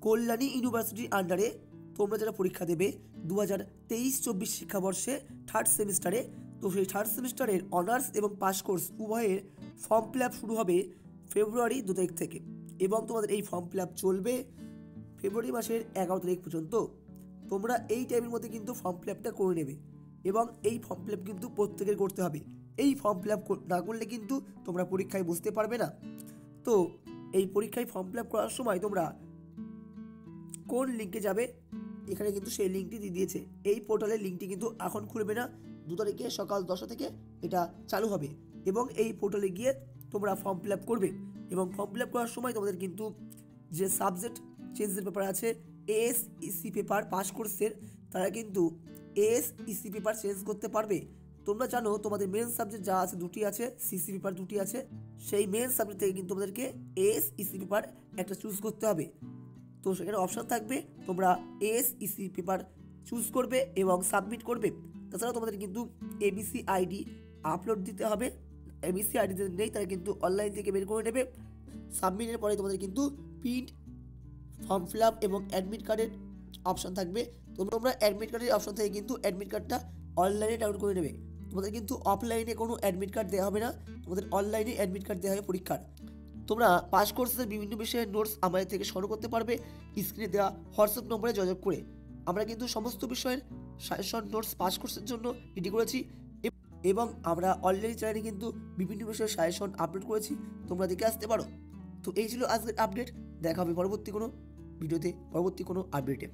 কল্যাণী ইউনিভার্সিটির আন্ডারে তোমরা যারা পরীক্ষা দেবে 2023-24 শিক্ষাবর্ষে থার্ড সেমিস্টারে, তো সেই থার্ড সেমিস্টারের অনার্স এবং পাস কোর্স উভয়ের ফর্ম ফিল আপ শুরু হবে ফেব্রুয়ারি 2 তারিখ থেকে, এবং তোমাদের এই ফর্ম ফিল আপ চলবে ফেব্রুয়ারি মাসের 11 তারিখ পর্যন্ত। তোমরা এই টাইমের মধ্যে কিন্তু ফর্ম ফিল আপটা করে নেবে, এবং এই ফর্ম ফিল আপ কিন্তু প্রত্যেকের করতে হবে। এই ফর্ম ফিল আপ না করলে কিন্তু তোমরা পরীক্ষায় বুঝতে পারবে না। তো এই পরীক্ষায় ফর্ম ফিল আপ করার সময় তোমরা কোন লিঙ্কে যাবে, এখানে কিন্তু সেই লিঙ্কটি দিয়ে দিয়েছে। এই পোর্টালের লিঙ্কটি কিন্তু এখন খুলবে না, 2 তারিখে সকাল 10টা থেকে এটা চালু হবে, এবং এই পোর্টালে গিয়ে তোমরা ফর্ম ফিল আপ করবে। এবং ফর্ম ফিল আপ করার সময় তোমাদের কিন্তু যে সাবজেক্ট চেঞ্জের পেপার আছে, এএসইসি পেপার পাস কোর্সের, তারা কিন্তু এএসইসি পেপার চেঞ্জ করতে পারবে। তোমরা জানো তোমাদের মেন সাবজেক্ট যা আছে 2টি আছে, সিসি পেপার 2টি আছে, সেই মেন সাবজেক্ট থেকে কিন্তু তোমাদেরকে এএসইসি পেপার একটা চুজ করতে হবে। তো সেখানে অপশান থাকবে, তোমরা এএসইসি পেপার চুজ করবে এবং সাবমিট করবে। তাছাড়াও তোমাদের কিন্তু এবিসি আইডি আপলোড দিতে হবে। এবিসি আইডি যদি নেই তারা কিন্তু অনলাইন থেকে বের করে নেবে। সাবমিটের পরে তোমাদের কিন্তু প্রিন্ট ফর্ম ফিল আপ এবং অ্যাডমিট কার্ডের অপশান থাকবে। তোমরা অ্যাডমিট কার্ডের অপশান থেকে কিন্তু অ্যাডমিট কার্ডটা অনলাইনে ডাউনলোড করে নেবে। তোমাদের কিন্তু অফলাইনে কোনো অ্যাডমিট কার্ড দেওয়া হবে না, তোমাদের অনলাইনে অ্যাডমিট কার্ড দেওয়া হবে পরীক্ষার। তোমরা পাস কোর্সের বিভিন্ন বিষয়ের নোটস আমাদের থেকে সংগ্রহ করতে পারবে স্ক্রিনে দেওয়া হোয়াটসঅ্যাপ নম্বরে যোগাযোগ করে। আমরা কিন্তু সমস্ত বিষয়ের সাজেশন নোটস পাস কোর্সের জন্য রেডি করেছি, এবং আমরা অলরেডি চ্যানেলে কিন্তু বিভিন্ন বিষয়ের সাজেশন আপলোড করেছি, তোমরা দেখে আসতে পারো। তো এই ছিল আজকের আপডেট। দেখা হবে পরবর্তী কোনো ভিডিওতে, পরবর্তী কোনো আপডেটে।